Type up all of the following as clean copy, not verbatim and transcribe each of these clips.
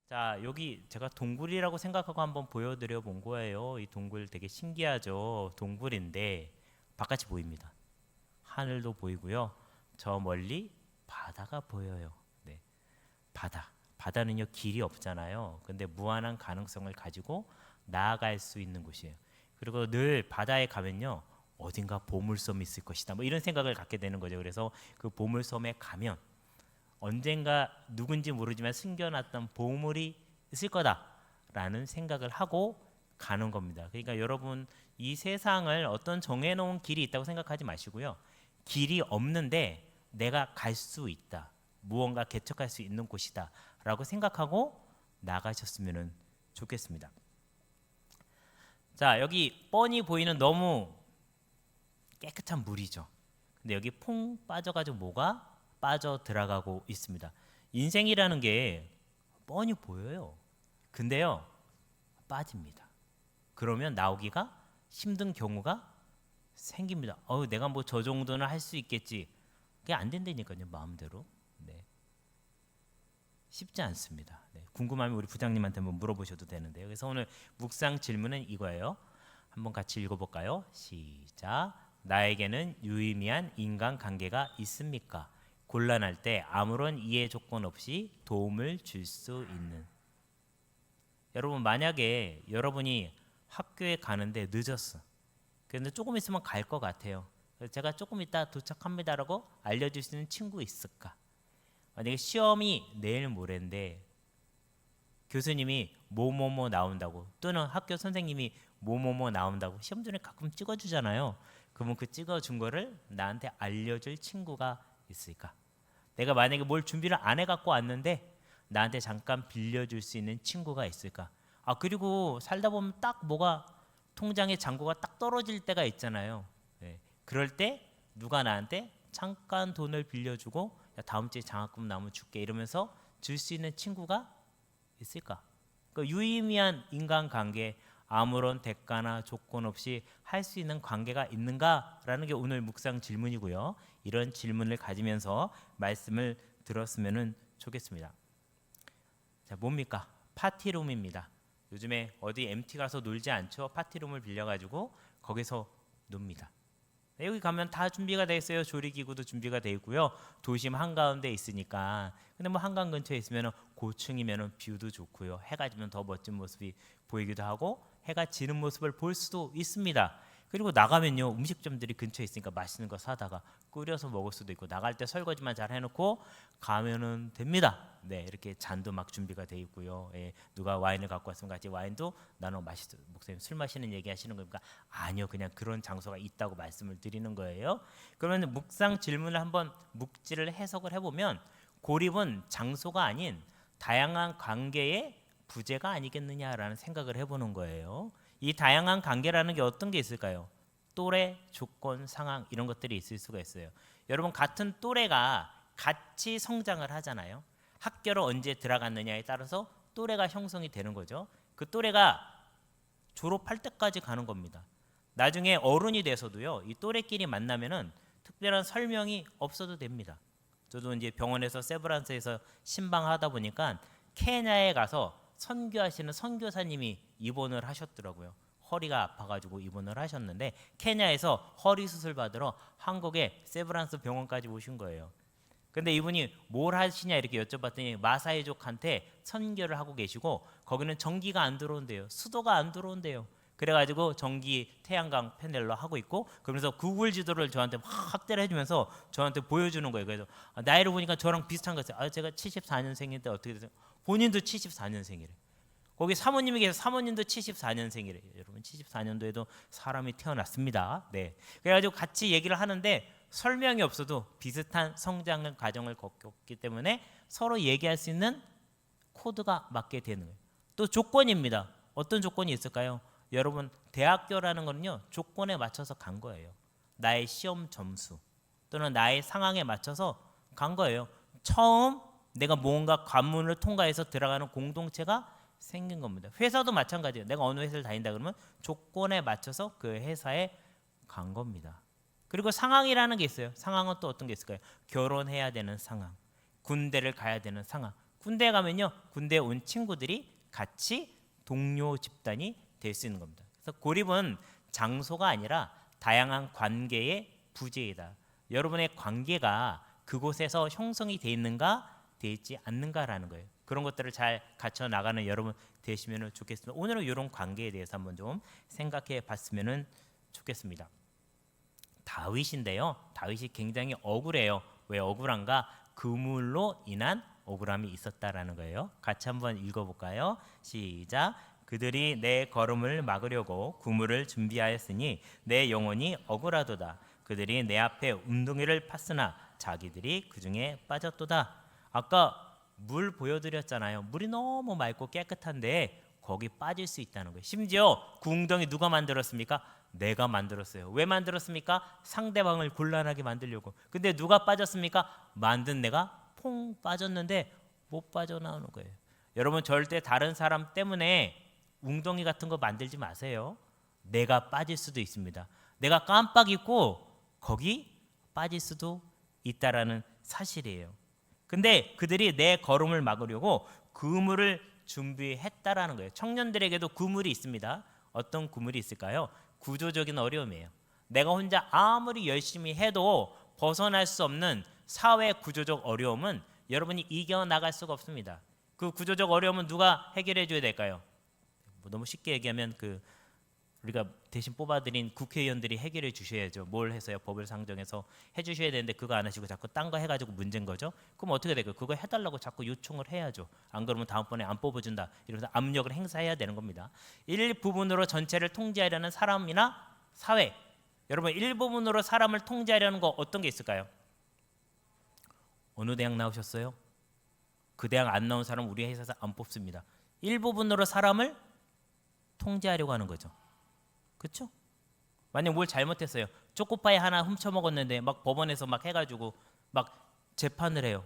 자, 여기 제가 동굴이라고 생각하고 한번 보여드려 본 거예요. 이 동굴 되게 신기하죠. 동굴인데 바깥이 보입니다. 하늘도 보이고요. 저 멀리 바다가 보여요. 네, 바다. 바다는요 길이 없잖아요. 근데 무한한 가능성을 가지고 나아갈 수 있는 곳이에요. 그리고 늘 바다에 가면요 어딘가 보물섬이 있을 것이다. 뭐 이런 생각을 갖게 되는 거죠. 그래서 그 보물섬에 가면 언젠가 누군지 모르지만 숨겨놨던 보물이 있을 거다라는 생각을 하고 가는 겁니다. 그러니까 여러분 이 세상을 어떤 정해놓은 길이 있다고 생각하지 마시고요. 길이 없는데 내가 갈 수 있다. 무언가 개척할 수 있는 곳이다. 라고 생각하고 나가셨으면 좋겠습니다. 자, 여기 뻔히 보이는 너무 깨끗한 물이죠. 근데 여기 퐁 빠져가지고 뭐가 빠져 들어가고 있습니다. 인생이라는 게 뻔히 보여요. 근데요 빠집니다. 그러면 나오기가 힘든 경우가 생깁니다. 내가 뭐 저 정도는 할 수 있겠지. 그게 안 된다니까요. 마음대로. 네. 쉽지 않습니다. 네. 궁금하면 우리 부장님한테 한번 물어보셔도 되는데요. 그래서 오늘 묵상 질문은 이거예요. 한번 같이 읽어볼까요? 시작. 나에게는 유의미한 인간관계가 있습니까? 곤란할 때 아무런 이해 조건 없이 도움을 줄 수 있는. 여러분 만약에 여러분이 학교에 가는데 늦었어. 그런데 조금 있으면 갈 것 같아요. 제가 조금 있다 도착합니다라고 알려줄 수 있는 친구 있을까? 만약에 시험이 내일 모레인데 교수님이 뭐뭐뭐 나온다고 또는 학교 선생님이 뭐뭐뭐 나온다고 시험 전에 가끔 찍어주잖아요. 그러면 그 찍어준 거를 나한테 알려줄 친구가 있을까? 내가 만약에 뭘 준비를 안 해갖고 왔는데 나한테 잠깐 빌려줄 수 있는 친구가 있을까? 그리고 살다 보면 딱 뭐가 통장에 잔고가 딱 떨어질 때가 있잖아요. 네. 그럴 때 누가 나한테 잠깐 돈을 빌려주고 야, 다음 주에 장학금 나오면 줄게 이러면서 줄 수 있는 친구가 있을까? 그 유의미한 인간관계 아무런 대가나 조건 없이 할 수 있는 관계가 있는가라는 게 오늘 묵상 질문이고요. 이런 질문을 가지면서 말씀을 들었으면 좋겠습니다. 자, 뭡니까? 파티룸입니다. 요즘에 어디 MT 가서 놀지 않죠? 파티룸을 빌려가지고 거기서 놉니다. 여기 가면 다 준비가 돼 있어요. 조리기구도 준비가 돼 있고요. 도심 한가운데 있으니까. 근데 뭐 한강 근처에 있으면 고층이면 뷰도 좋고요. 해가 지면 더 멋진 모습이 보이기도 하고 해가 지는 모습을 볼 수도 있습니다. 그리고 나가면요 음식점들이 근처에 있으니까 맛있는 거 사다가 끓여서 먹을 수도 있고 나갈 때 설거지만 잘 해놓고 가면은 됩니다. 네, 이렇게 잔도 막 준비가 돼 있고요. 예, 누가 와인을 갖고 왔으면 같이 와인도 나눠 마시죠. 목사님 술 마시는 얘기 하시는 겁니까? 아니요, 그냥 그런 장소가 있다고 말씀을 드리는 거예요. 그러면 묵상 질문을 한번 묵지를 해석을 해보면 고립은 장소가 아닌 다양한 관계의 부재가 아니겠느냐라는 생각을 해보는 거예요. 이 다양한 관계라는 게 어떤 게 있을까요? 또래, 조건, 상황 이런 것들이 있을 수가 있어요. 여러분 같은 또래가 같이 성장을 하잖아요. 학교를 언제 들어갔느냐에 따라서 또래가 형성이 되는 거죠. 그 또래가 졸업할 때까지 가는 겁니다. 나중에 어른이 돼서도요. 이 또래끼리 만나면은 특별한 설명이 없어도 됩니다. 저도 이제 병원에서 세브란스에서 신방하다 보니까 케냐에 가서 선교하시는 선교사님이 입원을 하셨더라고요. 허리가 아파가지고 입원을 하셨는데 케냐에서 허리 수술 받으러 한국의 세브란스 병원까지 오신 거예요. 근데 이분이 뭘 하시냐 이렇게 여쭤봤더니 마사이족한테 선교를 하고 계시고 거기는 전기가 안 들어온대요. 수도가 안 들어온대요. 그래가지고 전기 태양광 패널로 하고 있고 그러면서 구글 지도를 저한테 막 확대를 해주면서 저한테 보여주는 거예요. 그래서 나이를 보니까 저랑 비슷한 거 있어요. 제가 74년생인데 어떻게 되세요? 본인도 74년생이래. 거기 사모님이 계셔서 사모님도 74년생이래. 여러분 74년도에도 사람이 태어났습니다. 네. 그래가지고 같이 얘기를 하는데 설명이 없어도 비슷한 성장 과정을 겪었기 때문에 서로 얘기할 수 있는 코드가 맞게 되는 거예요. 또 조건입니다. 어떤 조건이 있을까요? 여러분 대학교라는 거는요 조건에 맞춰서 간 거예요. 나의 시험 점수 또는 나의 상황에 맞춰서 간 거예요. 처음 내가 뭔가 관문을 통과해서 들어가는 공동체가 생긴 겁니다. 회사도 마찬가지예요. 내가 어느 회사를 다닌다 그러면 조건에 맞춰서 그 회사에 간 겁니다. 그리고 상황이라는 게 있어요. 상황은 또 어떤 게 있을까요? 결혼해야 되는 상황, 군대를 가야 되는 상황, 군대에 가면요, 군대에 온 친구들이 같이 동료 집단이 될 수 있는 겁니다. 그래서 고립은 장소가 아니라 다양한 관계의 부재이다. 여러분의 관계가 그곳에서 형성이 돼 있는가, 돼 있지 않는가라는 거예요. 그런 것들을 잘 갖춰 나가는 여러분 되시면 좋겠습니다. 오늘은 이런 관계에 대해서 한번 좀 생각해 봤으면 좋겠습니다. 다윗인데요, 다윗이 굉장히 억울해요. 왜 억울한가? 그물로 인한 억울함이 있었다라는 거예요. 같이 한번 읽어볼까요? 시작. 그들이 내 걸음을 막으려고 그물을 준비하였으니 내 영혼이 억울하도다. 그들이 내 앞에 운동이를 팠으나 자기들이 그 중에 빠졌도다. 아까 물 보여드렸잖아요. 물이 너무 맑고 깨끗한데 거기 빠질 수 있다는 거예요. 심지어 그 웅덩이 누가 만들었습니까? 내가 만들었어요. 왜 만들었습니까? 상대방을 곤란하게 만들려고. 근데 누가 빠졌습니까? 만든 내가 퐁 빠졌는데 못 빠져나오는 거예요. 여러분 절대 다른 사람 때문에 웅덩이 같은 거 만들지 마세요. 내가 빠질 수도 있습니다. 내가 깜빡 잊고 거기 빠질 수도 있다라는 사실이에요. 근데 그들이 내 걸음을 막으려고 그물을 준비했다라는 거예요. 청년들에게도 그물이 있습니다. 어떤 그물이 있을까요? 구조적인 어려움이에요. 내가 혼자 아무리 열심히 해도 벗어날 수 없는 사회 구조적 어려움은 여러분이 이겨나갈 수가 없습니다. 그 구조적 어려움은 누가 해결해 줘야 될까요? 너무 쉽게 얘기하면 우리가 대신 뽑아들인 국회의원들이 해결해 주셔야죠. 뭘 해서요? 법을 상정해서 해주셔야 되는데 그거 안 하시고 자꾸 딴 거 해가지고 문제인 거죠. 그럼 어떻게 될까요? 그거 해달라고 자꾸 요청을 해야죠. 안 그러면 다음번에 안 뽑아준다 이러면서 압력을 행사해야 되는 겁니다. 일부분으로 전체를 통제하려는 사람이나 사회, 여러분 일부분으로 사람을 통제하려는 거 어떤 게 있을까요? 어느 대학 나오셨어요? 그 대학 안 나온 사람 우리 회사에서 안 뽑습니다. 일부분으로 사람을 통제하려고 하는 거죠. 그렇죠? 만약 뭘 잘못했어요. 초코파이 하나 훔쳐 먹었는데 막 법원에서 막 해가지고 막 재판을 해요.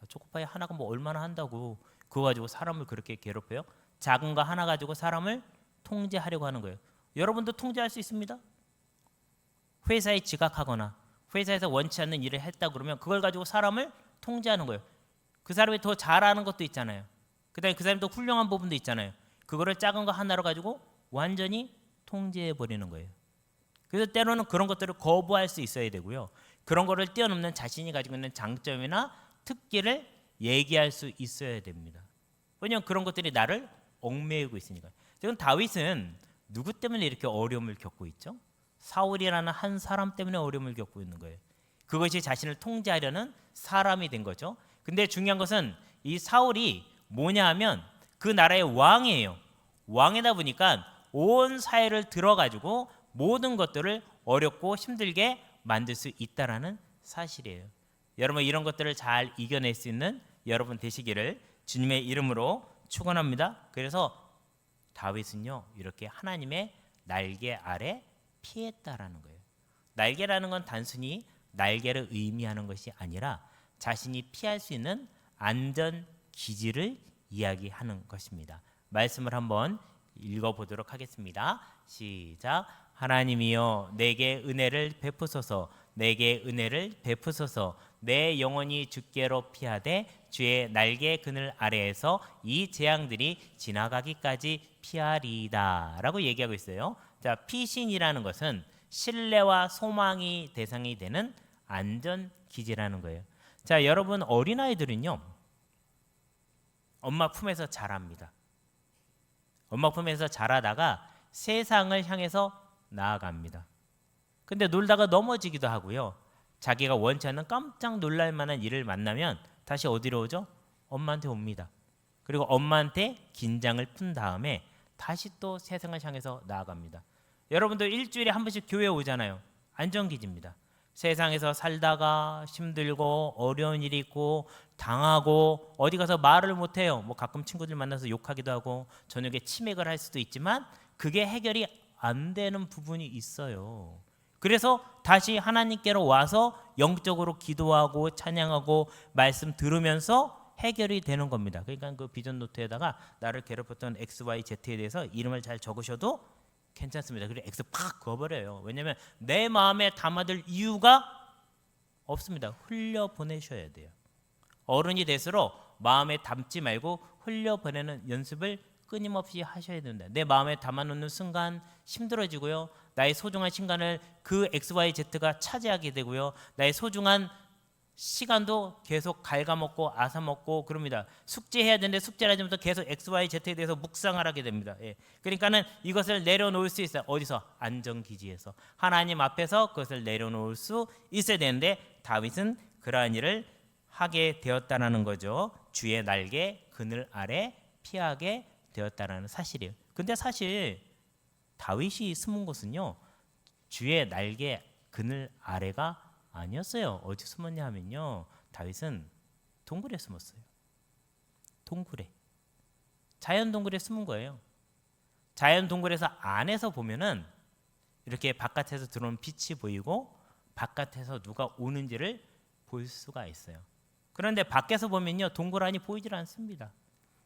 초코파이 하나가 뭐 얼마나 한다고 그거 가지고 사람을 그렇게 괴롭혀요? 작은 거 하나 가지고 사람을 통제하려고 하는 거예요. 여러분도 통제할 수 있습니다. 회사에 지각하거나 회사에서 원치 않는 일을 했다 그러면 그걸 가지고 사람을 통제하는 거예요. 그 사람이 더 잘하는 것도 있잖아요. 그다음에 그 사람이 더 훌륭한 부분도 있잖아요. 그거를 작은 거 하나로 가지고 완전히 통제해 버리는 거예요. 그래서 때로는 그런 것들을 거부할 수 있어야 되고요. 그런 거를 뛰어넘는 자신이 가지고 있는 장점이나 특기를 얘기할 수 있어야 됩니다. 왜냐하면 그런 것들이 나를 얽매이고 있으니까. 지금 다윗은 누구 때문에 이렇게 어려움을 겪고 있죠? 사울이라는 한 사람 때문에 어려움을 겪고 있는 거예요. 그것이 자신을 통제하려는 사람이 된 거죠. 근데 중요한 것은 이 사울이 뭐냐 하면 그 나라의 왕이에요. 왕이다 보니까 온 사회를 들어가지고 모든 것들을 어렵고 힘들게 만들 수 있다라는 사실이에요. 여러분 이런 것들을 잘 이겨낼 수 있는 여러분 되시기를 주님의 이름으로 축원합니다. 그래서 다윗은요 이렇게 하나님의 날개 아래 피했다라는 거예요. 날개라는 건 단순히 날개를 의미하는 것이 아니라 자신이 피할 수 있는 안전 기지를 이야기하는 것입니다. 말씀을 한번 읽어보도록 하겠습니다. 시작. 하나님이여 내게 은혜를 베푸소서. 내게 은혜를 베푸소서. 내 영혼이 주께로 피하되 주의 날개 그늘 아래에서 이 재앙들이 지나가기까지 피하리이다 라고 얘기하고 있어요. 자, 피신이라는 것은 신뢰와 소망이 대상이 되는 안전기지라는 거예요. 자, 여러분 어린아이들은요 엄마 품에서 자랍니다. 엄마 품에서 자라다가 세상을 향해서 나아갑니다. 근데 놀다가 넘어지기도 하고요. 자기가 원치 않는 깜짝 놀랄 만한 일을 만나면 다시 어디로 오죠? 엄마한테 옵니다. 그리고 엄마한테 긴장을 푼 다음에 다시 또 세상을 향해서 나아갑니다. 여러분도 일주일에 한 번씩 교회 오잖아요. 안전기지입니다. 세상에서 살다가 힘들고 어려운 일이 있고 당하고 어디 가서 말을 못해요. 뭐 가끔 친구들 만나서 욕하기도 하고 저녁에 치맥을 할 수도 있지만 그게 해결이 안 되는 부분이 있어요. 그래서 다시 하나님께로 와서 영적으로 기도하고 찬양하고 말씀 들으면서 해결이 되는 겁니다. 그러니까 그 비전 노트에다가 나를 괴롭혔던 X, Y, Z에 대해서 이름을 잘 적으셔도 괜찮습니다. 그리고 X 팍 그어버려요. 왜냐하면 내 마음에 담아둘 이유가 없습니다. 흘려보내셔야 돼요. 어른이 될수록 마음에 담지 말고 흘려보내는 연습을 끊임없이 하셔야 된다. 내 마음에 담아놓는 순간 힘들어지고요. 나의 소중한 시간을 그 XYZ가 차지하게 되고요. 나의 소중한 시간도 계속 갉아먹고 앗아먹고 그럽니다. 숙제해야 되는데 숙제를 하지 못하면 계속 XYZ에 대해서 묵상을 하게 됩니다. 예. 그러니까는 이것을 내려놓을 수 있어요. 어디서? 안전기지에서. 하나님 앞에서 그것을 내려놓을 수 있어야 되는데 다윗은 그러한 일을 하게 되었다는 거죠. 주의 날개 그늘 아래 피하게 되었다는 사실이에요. 근데 사실 다윗이 숨은 곳은요, 주의 날개 그늘 아래가 아니었어요. 어디 숨었냐 하면요, 다윗은 동굴에 숨었어요. 동굴에, 자연 동굴에 숨은 거예요. 자연 동굴에서 안에서 보면은 이렇게 바깥에서 들어오는 빛이 보이고 바깥에서 누가 오는지를 볼 수가 있어요. 그런데 밖에서 보면요, 동굴 안이 보이질 않습니다.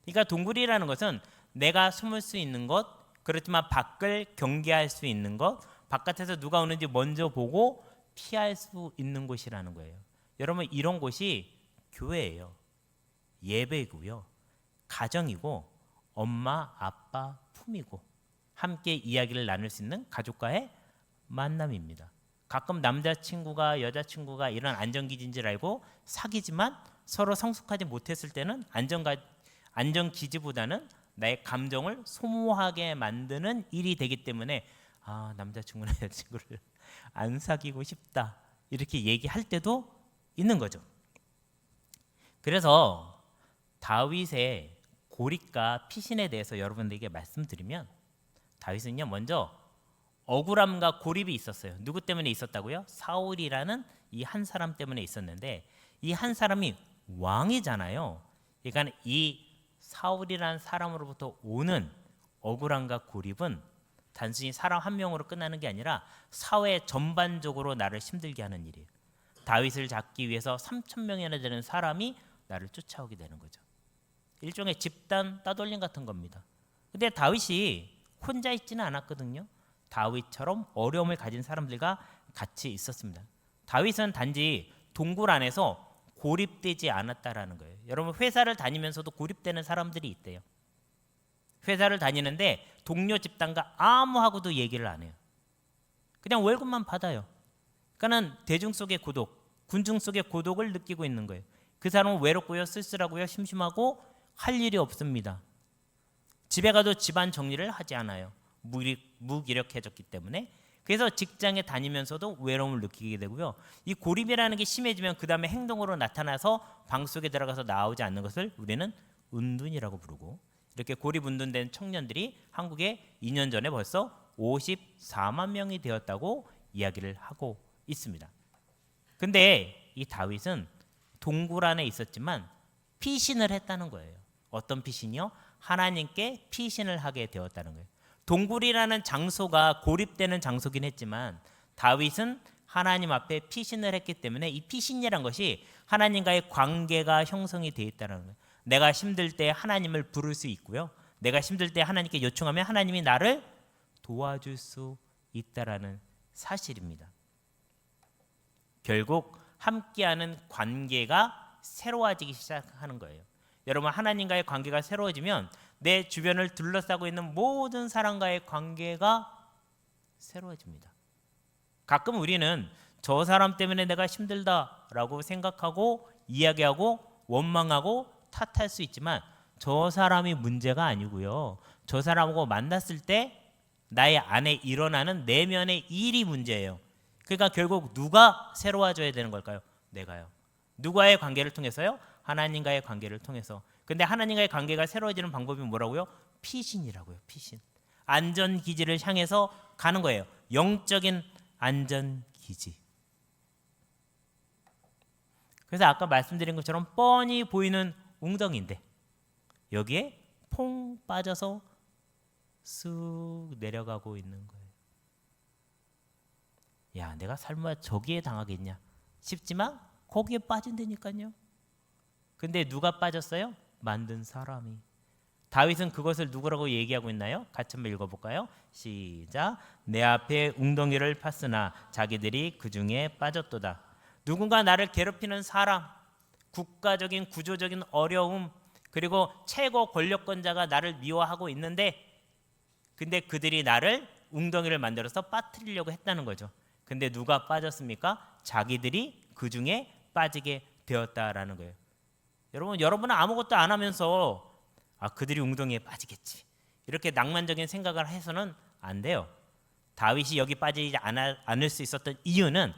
그러니까 동굴이라는 것은 내가 숨을 수 있는 것, 그렇지만 밖을 경계할 수 있는 것, 바깥에서 누가 오는지 먼저 보고 피할 수 있는 곳이라는 거예요. 여러분, 이런 곳이 교회예요. 예배고요. 가정이고 엄마, 아빠 품이고 함께 이야기를 나눌 수 있는 가족과의 만남입니다. 가끔 남자친구가 여자친구가 이런 안전기지인 줄 알고 사귀지만 서로 성숙하지 못했을 때는 안전기지보다는 나의 감정을 소모하게 만드는 일이 되기 때문에 남자친구나 여자친구를 안 사귀고 싶다 이렇게 얘기할 때도 있는 거죠. 그래서 다윗의 고립과 피신에 대해서 여러분들에게 말씀드리면, 다윗은요, 먼저 억울함과 고립이 있었어요. 누구 때문에 있었다고요? 사울이라는 이 한 사람 때문에 있었는데, 이 한 사람이 왕이잖아요. 그러니까 이 사울이라는 사람으로부터 오는 억울함과 고립은 단순히 사람 한 명으로 끝나는 게 아니라 사회 전반적으로 나를 힘들게 하는 일이에요. 다윗을 잡기 위해서 3,000명이나 되는 사람이 나를 쫓아오게 되는 거죠. 일종의 집단 따돌림 같은 겁니다. 근데 다윗이 혼자 있지는 않았거든요. 다윗처럼 어려움을 가진 사람들과 같이 있었습니다. 다윗은 단지 동굴 안에서 고립되지 않았다라는 거예요. 여러분, 회사를 다니면서도 고립되는 사람들이 있대요. 회사를 다니는데 동료 집단과 아무하고도 얘기를 안 해요. 그냥 월급만 받아요. 그러니까는 대중 속의 고독, 군중 속의 고독을 느끼고 있는 거예요. 그 사람은 외롭고요, 쓸쓸하고요, 심심하고 할 일이 없습니다. 집에 가도 집안 정리를 하지 않아요. 무기력해졌기 때문에. 그래서 직장에 다니면서도 외로움을 느끼게 되고요. 이 고립이라는 게 심해지면 그 다음에 행동으로 나타나서 방 속에 들어가서 나오지 않는 것을 우리는 은둔이라고 부르고, 이렇게 고립은둔된 청년들이 한국에 2년 전에 벌써 54만 명이 되었다고 이야기를 하고 있습니다. 근데 이 다윗은 동굴 안에 있었지만 피신을 했다는 거예요. 어떤 피신이요? 하나님께 피신을 하게 되었다는 거예요. 동굴이라는 장소가 고립되는 장소긴 했지만 다윗은 하나님 앞에 피신을 했기 때문에 이 피신이란 것이 하나님과의 관계가 형성이 되어 있다는 거예요. 내가 힘들 때 하나님을 부를 수 있고요. 내가 힘들 때 하나님께 요청하면 하나님이 나를 도와줄 수 있다라는 사실입니다. 결국 함께하는 관계가 새로워지기 시작하는 거예요. 여러분, 하나님과의 관계가 새로워지면 내 주변을 둘러싸고 있는 모든 사람과의 관계가 새로워집니다. 가끔 우리는 저 사람 때문에 내가 힘들다라고 생각하고 이야기하고 원망하고 탓할 수 있지만 저 사람이 문제가 아니고요. 저 사람하고 만났을 때 나의 안에 일어나는 내면의 일이 문제예요. 그러니까 결국 누가 새로워져야 되는 걸까요? 내가요. 누구와의 관계를 통해서요? 하나님과의 관계를 통해서. 근데 하나님과의 관계가 새로워지는 방법이 뭐라고요? 피신이라고요. 피신. 안전기지를 향해서 가는 거예요. 영적인 안전기지. 그래서 아까 말씀드린 것처럼 뻔히 보이는 웅덩이인데 여기에 퐁 빠져서 쑥 내려가고 있는 거예요. 야, 내가 설마 저기에 당하겠냐 싶지만 거기에 빠진다니까요. 근데 누가 빠졌어요? 만든 사람이. 다윗은 그것을 누구라고 얘기하고 있나요? 같이 한번 읽어볼까요? 시작. 내 앞에 웅덩이를 팠으나 자기들이 그 중에 빠졌도다. 누군가 나를 괴롭히는 사람, 국가적인 구조적인 어려움, 그리고 최고 권력권자가 나를 미워하고 있는데, 근데 그들이 나를 웅덩이를 만들어서 빠뜨리려고 했다는 거죠. 근데 누가 빠졌습니까? 자기들이 그 중에 빠지게 되었다라는 거예요. 여러분은 아무것도 안 하면서 그들이 웅덩이에 빠지겠지, 이렇게 낭만적인 생각을 해서는 안 돼요. 다윗이 여기 빠지지 않을 수 있었던 이유는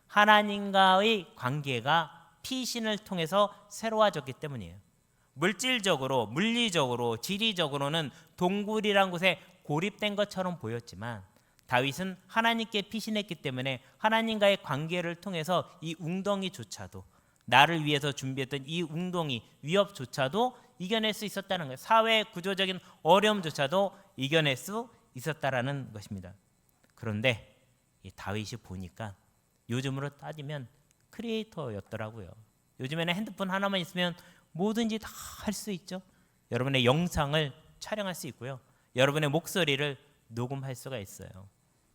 하나님과의 관계가 피신을 통해서 새로워졌기 때문이에요. 물질적으로, 물리적으로, 지리적으로는 동굴이란 곳에 고립된 것처럼 보였지만 다윗은 하나님께 피신했기 때문에 하나님과의 관계를 통해서 이 웅덩이조차도, 나를 위해서 준비했던 이 웅덩이 위협조차도 이겨낼 수 있었다는 거예요. 사회 구조적인 어려움조차도 이겨낼 수 있었다라는 것입니다. 그런데 이 다윗이 보니까 요즘으로 따지면 크리에이터였더라고요. 요즘에는 핸드폰 하나만 있으면 뭐든지 다 할 수 있죠. 여러분의 영상을 촬영할 수 있고요, 여러분의 목소리를 녹음할 수가 있어요.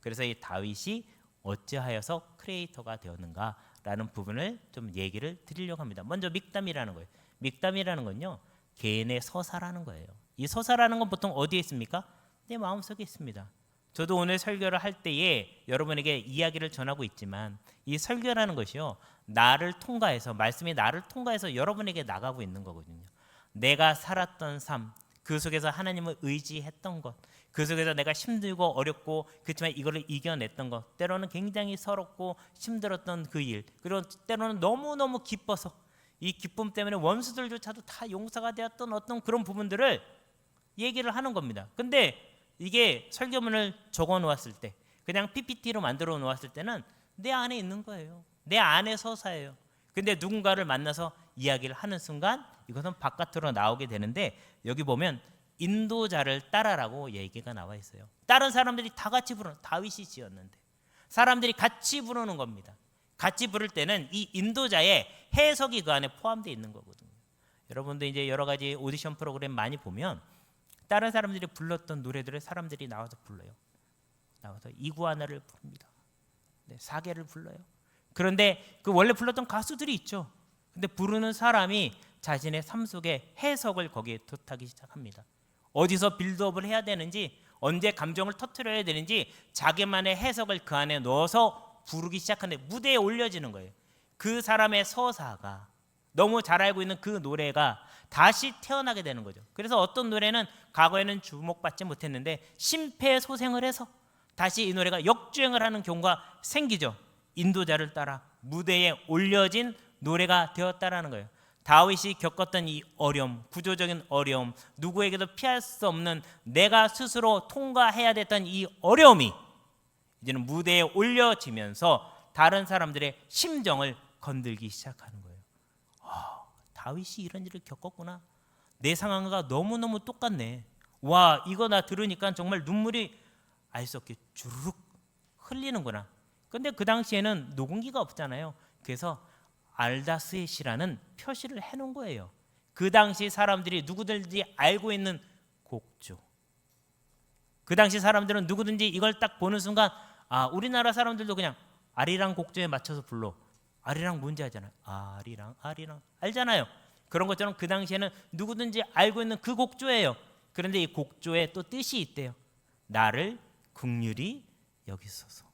그래서 이 다윗이 어찌하여서 크리에이터가 되었는가라는 부분을 좀 얘기를 드리려고 합니다. 먼저 믹담이라는 거예요. 믹담이라는 건요, 개인의 서사라는 거예요. 이 서사라는 건 보통 어디에 있습니까? 내 마음속에 있습니다. 저도 오늘 설교를 할 때에 여러분에게 이야기를 전하고 있지만 이 설교라는 것이요, 나를 통과해서, 말씀이 나를 통과해서 여러분에게 나가고 있는 거거든요. 내가 살았던 삶, 그 속에서 하나님을 의지했던 것, 그 속에서 내가 힘들고 어렵고 그렇지만 이거를 이겨냈던 것, 때로는 굉장히 서럽고 힘들었던 그 일, 그리고 때로는 너무너무 기뻐서 이 기쁨 때문에 원수들조차도 다 용서가 되었던 어떤 그런 부분들을 얘기를 하는 겁니다. 근데 이게 설교문을 적어 놓았을 때, 그냥 PPT로 만들어 놓았을 때는 내 안에 있는 거예요. 내 안의 서사예요. 근데 누군가를 만나서 이야기를 하는 순간 이것은 바깥으로 나오게 되는데, 여기 보면 인도자를 따라라고 얘기가 나와 있어요. 다른 사람들이 다 같이 부르는, 다윗이 지었는데 사람들이 같이 부르는 겁니다. 같이 부를 때는 이 인도자의 해석이 그 안에 포함되어 있는 거거든요. 여러분도 이제 여러 가지 오디션 프로그램 많이 보면 다른 사람들이 불렀던 노래들을 사람들이 나와서 불러요. 나와서 이구아나를 부릅니다. 네, 사계를 불러요. 그런데 그 원래 불렀던 가수들이 있죠. 근데 부르는 사람이 자신의 삶 속에 해석을 거기에 덧하기 시작합니다. 어디서 빌드업을 해야 되는지, 언제 감정을 터뜨려야 되는지 자기만의 해석을 그 안에 넣어서 부르기 시작하는데 무대에 올려지는 거예요. 그 사람의 서사가, 너무 잘 알고 있는 그 노래가 다시 태어나게 되는 거죠. 그래서 어떤 노래는 과거에는 주목받지 못했는데 심폐소생을 해서 다시 이 노래가 역주행을 하는 경우가 생기죠. 인도자를 따라 무대에 올려진 노래가 되었다라는 거예요. 다윗이 겪었던 이 어려움, 구조적인 어려움, 누구에게도 피할 수 없는 내가 스스로 통과해야 됐던 이 어려움이 이제는 무대에 올려지면서 다른 사람들의 심정을 건들기 시작하는 거예요. 다윗이 이런 일을 겪었구나. 내 상황과 너무너무 똑같네. 와, 이거 나 들으니까 정말 눈물이 알 수 없게 주르륵 흘리는구나. 근데 그 당시에는 녹음기가 없잖아요. 그래서 알다스웻이라는 표시를 해놓은 거예요. 그 당시 사람들이 누구든지 알고 있는 곡조. 그 당시 사람들은 누구든지 이걸 딱 보는 순간, 우리나라 사람들도 그냥 아리랑 곡조에 맞춰서 불러. 아리랑 뭔지 알잖아요. 아리랑 알잖아요. 그런 것처럼 그 당시에는 누구든지 알고 있는 그 곡조예요. 그런데 이 곡조에 또 뜻이 있대요. 나를 긍휼히 여기소서.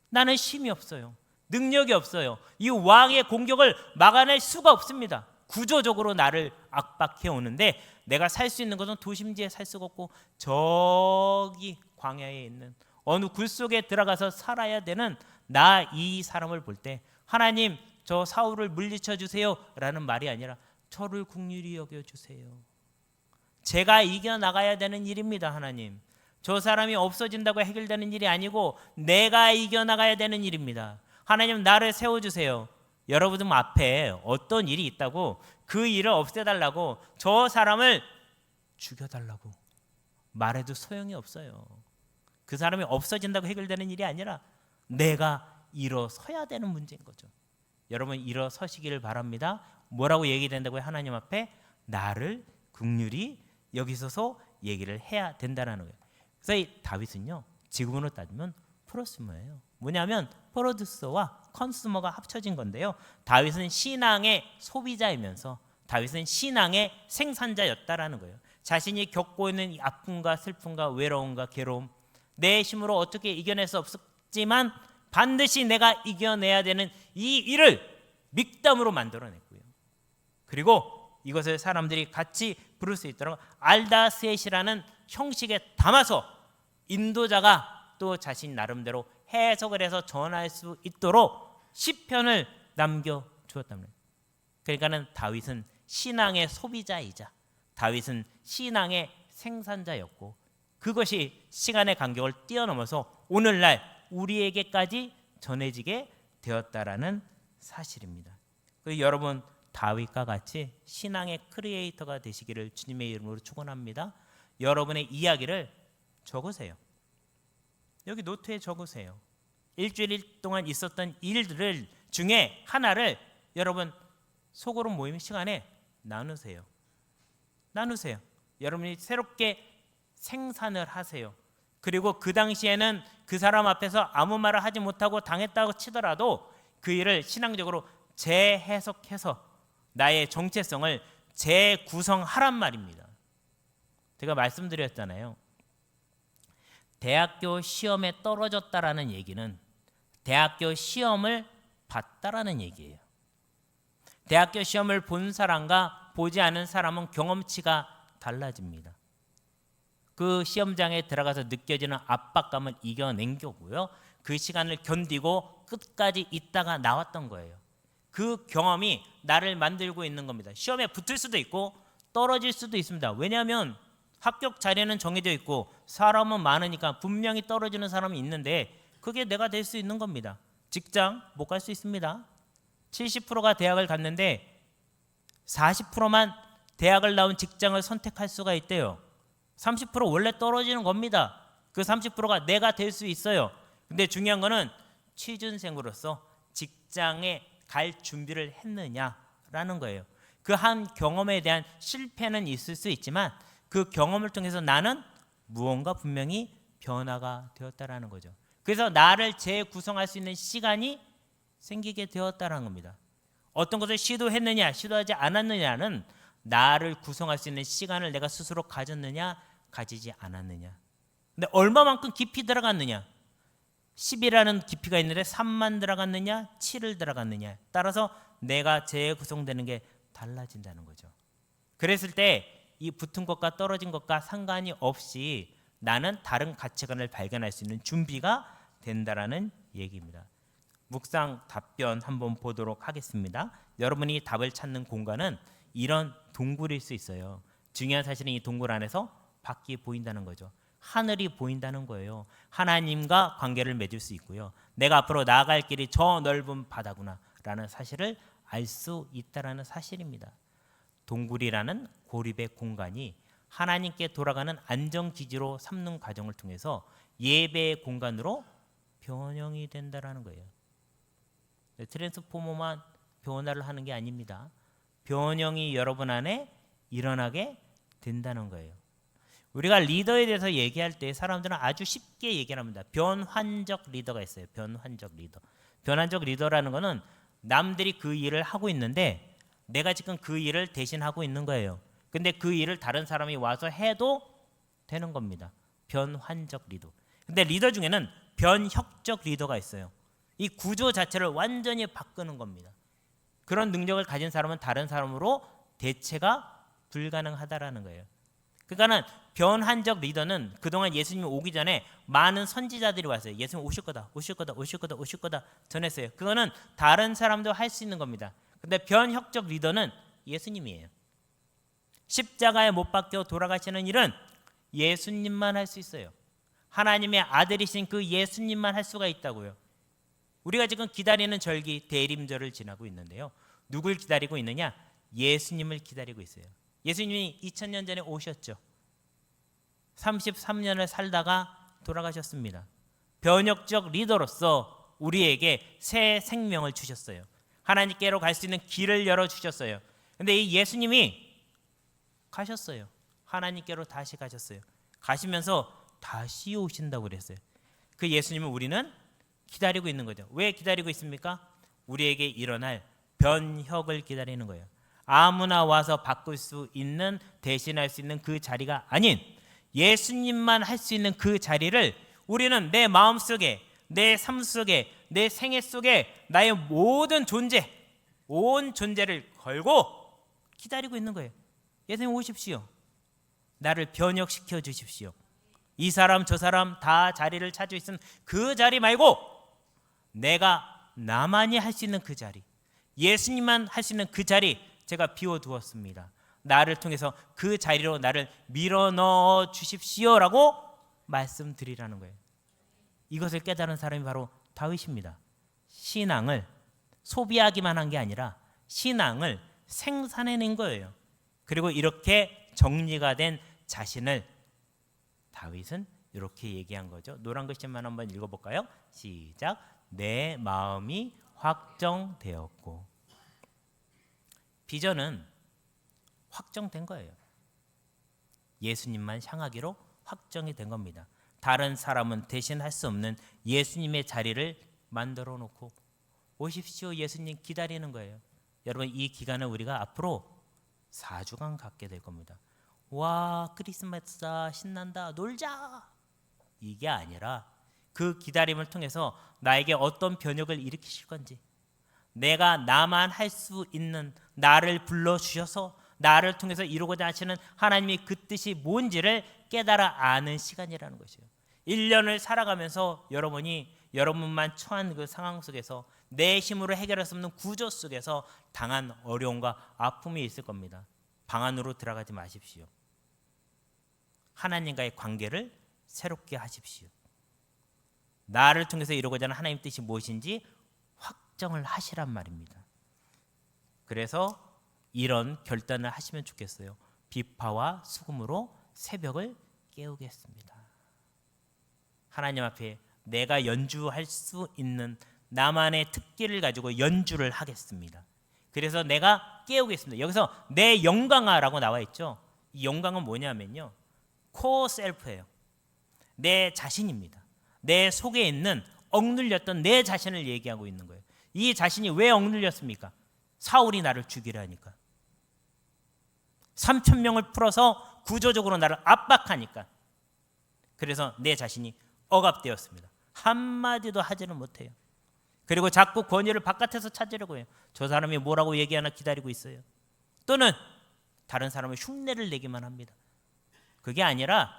나는 힘이 없어요. 능력이 없어요. 이 왕의 공격을 막아낼 수가 없습니다. 구조적으로 나를 압박해 오는데 내가 살 수 있는 것은 도심지에 살 수가 없고 저기 광야에 있는 어느 굴 속에 들어가서 살아야 되는 나 이 사람을 볼 때 하나님, 저 사울을 물리쳐 주세요 라는 말이 아니라 저를 긍휼히 여겨주세요. 제가 이겨나가야 되는 일입니다. 하나님, 저 사람이 없어진다고 해결되는 일이 아니고 내가 이겨나가야 되는 일입니다. 하나님, 나를 세워주세요. 여러분 앞에 어떤 일이 있다고 그 일을 없애달라고, 저 사람을 죽여달라고 말해도 소용이 없어요. 그 사람이 없어진다고 해결되는 일이 아니라 내가 일어서야 되는 문제인 거죠. 여러분, 일어서시기를 바랍니다. 뭐라고 얘기된다고요? 하나님 앞에 나를 긍휼히 여기서서 얘기를 해야 된다는 거예요. 그래서 이 다윗은요, 지금으로 따지면 프로스모예요. 뭐냐면 프로듀서와 컨슈머가 합쳐진 건데요. 다윗은 신앙의 소비자이면서 다윗은 신앙의 생산자였다라는 거예요. 자신이 겪고 있는 이 아픔과 슬픔과 외로움과 괴로움, 내 힘으로 어떻게 이겨낼 수 없었지만 반드시 내가 이겨내야 되는 이 일을 믹담으로 만들어냈고요. 그리고 이것을 사람들이 같이 부를 수 있도록 알다셋이라는 형식에 담아서 인도자가 또 자신 나름대로 해석을 해서 전할 수 있도록 시편을 남겨주었답니다. 그러니까는 다윗은 신앙의 소비자이자 다윗은 신앙의 생산자였고 그것이 시간의 간격을 뛰어넘어서 오늘날 우리에게까지 전해지게 되었다라는 사실입니다. 여러분 다윗과 같이 신앙의 크리에이터가 되시기를 주님의 이름으로 축원합니다. 여러분의 이야기를 적으세요. 여기 노트에 적으세요. 일주일 동안 있었던 일들 중에 하나를 여러분 소그룹 모임 시간에 나누세요. 여러분이 새롭게 생산을 하세요. 그리고 그 당시에는 그 사람 앞에서 아무 말을 하지 못하고 당했다고 치더라도 그 일을 신앙적으로 재해석해서 나의 정체성을 재구성하란 말입니다. 제가 말씀드렸잖아요. 대학교 시험에 떨어졌다라는 얘기는 대학교 시험을 봤다라는 얘기예요. 대학교 시험을 본 사람과 보지 않은 사람은 경험치가 달라집니다. 그 시험장에 들어가서 느껴지는 압박감을 이겨낸 거고요. 그 시간을 견디고 끝까지 있다가 나왔던 거예요. 그 경험이 나를 만들고 있는 겁니다. 시험에 붙을 수도 있고 떨어질 수도 있습니다. 왜냐하면 합격 자리는 정해져 있고 사람은 많으니까 분명히 떨어지는 사람이 있는데 그게 내가 될 수 있는 겁니다. 직장 못 갈 수 있습니다. 70%가 대학을 갔는데 40%만 대학을 나온 직장을 선택할 수가 있대요. 30% 원래 떨어지는 겁니다. 그 30%가 내가 될 수 있어요. 근데 중요한 거는 취준생으로서 직장에 갈 준비를 했느냐라는 거예요. 그 한 경험에 대한 실패는 있을 수 있지만 그 경험을 통해서 나는 무언가 분명히 변화가 되었다라는 거죠. 그래서 나를 재구성할 수 있는 시간이 생기게 되었다라는 겁니다. 어떤 것을 시도했느냐 시도하지 않았느냐는 나를 구성할 수 있는 시간을 내가 스스로 가졌느냐 가지지 않았느냐. 근데 얼마만큼 깊이 들어갔느냐. 10이라는 깊이가 있는데 3만 들어갔느냐 7을 들어갔느냐 따라서 내가 재구성되는 게 달라진다는 거죠. 그랬을 때 이 붙은 것과 떨어진 것과 상관이 없이 나는 다른 가치관을 발견할 수 있는 준비가 된다라는 얘기입니다. 묵상 답변 한번 보도록 하겠습니다. 여러분이 답을 찾는 공간은 이런 동굴일 수 있어요. 중요한 사실은 이 동굴 안에서 밖이 보인다는 거죠. 하늘이 보인다는 거예요. 하나님과 관계를 맺을 수 있고요. 내가 앞으로 나아갈 길이 저 넓은 바다구나 라는 사실을 알 수 있다라는 사실입니다. 동굴이라는 고립의 공간이 하나님께 돌아가는 안정기지로 삼는 과정을 통해서 예배의 공간으로 변형이 된다라는 거예요. 트랜스포머만 변화를 하는 게 아닙니다. 변형이 여러분 안에 일어나게 된다는 거예요. 우리가 리더에 대해서 얘기할 때 사람들은 아주 쉽게 얘기를 합니다. 변환적 리더가 있어요. 변환적 리더. 변환적 리더라는 거는 남들이 그 일을 하고 있는데 내가 지금 그 일을 대신하고 있는 거예요. 근데 그 일을 다른 사람이 와서 해도 되는 겁니다. 변환적 리더. 근데 리더 중에는 변혁적 리더가 있어요. 이 구조 자체를 완전히 바꾸는 겁니다. 그런 능력을 가진 사람은 다른 사람으로 대체가 불가능하다라는 거예요. 그러니까는 변환적 리더는 그동안 예수님이 오기 전에 많은 선지자들이 왔어요. 예수님 오실 거다, 오실 거다, 오실 거다, 오실 거다 전했어요. 그거는 다른 사람도 할 수 있는 겁니다. 근데 변혁적 리더는 예수님이에요. 십자가에 못 박혀 돌아가시는 일은 예수님만 할 수 있어요. 하나님의 아들이신 그 예수님만 할 수가 있다고요. 우리가 지금 기다리는 절기 대림절을 지나고 있는데요. 누굴 기다리고 있느냐? 예수님을 기다리고 있어요. 예수님이 2000년 전에 오셨죠. 33년을 살다가 돌아가셨습니다. 변혁적 리더로서 우리에게 새 생명을 주셨어요. 하나님께로 갈 수 있는 길을 열어주셨어요. 근데 이 예수님이 가셨어요. 하나님께로 다시 가셨어요. 가시면서 다시 오신다고 그랬어요. 그 예수님을 우리는 기다리고 있는 거죠. 왜 기다리고 있습니까? 우리에게 일어날 변혁을 기다리는 거예요. 아무나 와서 바꿀 수 있는, 대신할 수 있는 그 자리가 아닌 예수님만 할 수 있는 그 자리를 우리는 내 마음속에, 내 삶 속에, 내 생애 속에 나의 모든 존재, 온 존재를 걸고 기다리고 있는 거예요. 예수님 오십시오. 나를 변혁시켜 주십시오. 이 사람 저 사람 다 자리를 차지고 있는 그 자리 말고 내가 나만이 할 수 있는 그 자리, 예수님만 할 수 있는 그 자리 제가 비워두었습니다. 나를 통해서 그 자리로 나를 밀어넣어 주십시오라고 말씀드리라는 거예요. 이것을 깨달은 사람이 바로 다윗입니다. 신앙을 소비하기만 한 게 아니라 신앙을 생산해낸 거예요. 그리고 이렇게 정리가 된 자신을 다윗은 이렇게 얘기한 거죠. 노란 글씨만 한번 읽어볼까요? 시작. 내 마음이 확정되었고. 비전은 확정된 거예요. 예수님만 향하기로 확정이 된 겁니다. 다른 사람은 대신할 수 없는 예수님의 자리를 만들어 놓고 오십시오 예수님 기다리는 거예요. 여러분 이 기간을 우리가 앞으로 4주간 갖게 될 겁니다. 와 크리스마스다 신난다 놀자 이게 아니라 그 기다림을 통해서 나에게 어떤 변혁을 일으키실 건지, 내가 나만 할 수 있는, 나를 불러주셔서 나를 통해서 이루고자 하시는 하나님의 그 뜻이 뭔지를 깨달아 아는 시간이라는 것이에요. 1년을 살아가면서 여러분만 처한 그 상황 속에서 내 힘으로 해결할 수 없는 구조 속에서 당한 어려움과 아픔이 있을 겁니다. 방 안으로 들어가지 마십시오. 하나님과의 관계를 새롭게 하십시오. 나를 통해서 이루고자 하는 하나님 뜻이 무엇인지 확정을 하시란 말입니다. 그래서 이런 결단을 하시면 좋겠어요. 비파와 수금으로 새벽을 깨우겠습니다. 하나님 앞에 내가 연주할 수 있는 나만의 특기를 가지고 연주를 하겠습니다. 그래서 내가 깨우겠습니다. 여기서 내 영광아라고 나와 있죠. 이 영광은 뭐냐면요, 코어 셀프예요. 내 자신입니다. 내 속에 있는 억눌렸던 내 자신을 얘기하고 있는 거예요. 이 자신이 왜 억눌렸습니까? 사울이 나를 죽이려 하니까. 3,000명을 풀어서 구조적으로 나를 압박하니까. 그래서 내 자신이 억압되었습니다. 한마디도 하지는 못해요. 그리고 자꾸 권위를 바깥에서 찾으려고 해요. 저 사람이 뭐라고 얘기하나 기다리고 있어요. 또는 다른 사람의 흉내를 내기만 합니다. 그게 아니라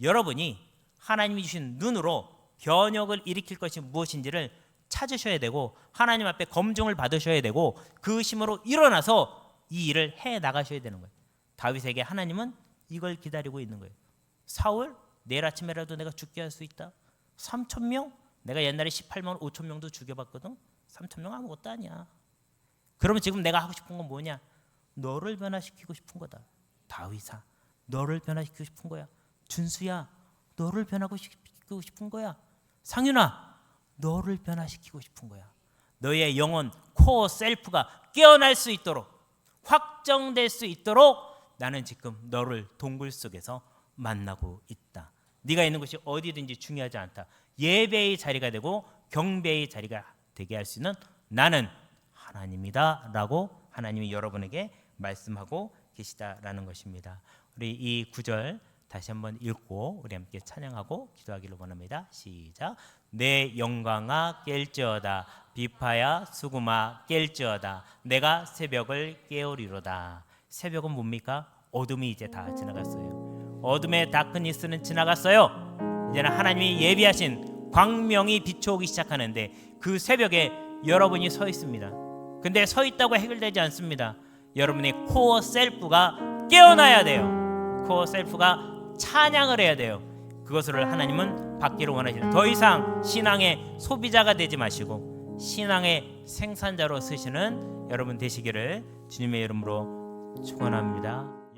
여러분이 하나님이 주신 눈으로 변혁을 일으킬 것이 무엇인지를 찾으셔야 되고 하나님 앞에 검증을 받으셔야 되고 그 힘으로 일어나서 이 일을 해 나가셔야 되는 거예요. 다윗에게 하나님은 이걸 기다리고 있는 거예요. 사울 내일 아침에라도 내가 죽게 할 수 있다. 3,000명? 내가 옛날에 18만 5천 명도 죽여봤거든. 3,000명 아무것도 아니야. 그러면 지금 내가 하고 싶은 건 뭐냐? 너를 변화시키고 싶은 거다. 다윗아 너를 변화시키고 싶은 거야. 준수야 너를 변화시키고 싶은 거야. 상윤아 너를 변화시키고 싶은 거야. 너의 영혼 코어 셀프가 깨어날 수 있도록, 확정될 수 있도록 나는 지금 너를 동굴 속에서 만나고 있다. 네가 있는 곳이 어디든지 중요하지 않다. 예배의 자리가 되고 경배의 자리가 되게 할 수 있는 나는 하나님이다 라고 하나님이 여러분에게 말씀하고 계시다라는 것입니다. 우리 이 구절 다시 한번 읽고 우리 함께 찬양하고 기도하기를 원합니다. 시작. 내 영광아 깰지어다. 비파야 수금아 깰지어다. 내가 새벽을 깨우리로다. 새벽은 뭡니까? 어둠이 이제 다 지나갔어요. 어둠의 다크니스는 지나갔어요. 이제는 하나님이 예비하신 광명이 비춰오기 시작하는데 그 새벽에 여러분이 서 있습니다. 근데 서 있다고 해결되지 않습니다. 여러분의 코어 셀프가 깨어나야 돼요. 코어 셀프가 찬양을 해야 돼요. 그것을 하나님은 받기를 원하시는, 더 이상 신앙의 소비자가 되지 마시고 신앙의 생산자로 쓰시는 여러분 되시기를 주님의 이름으로 축원합니다.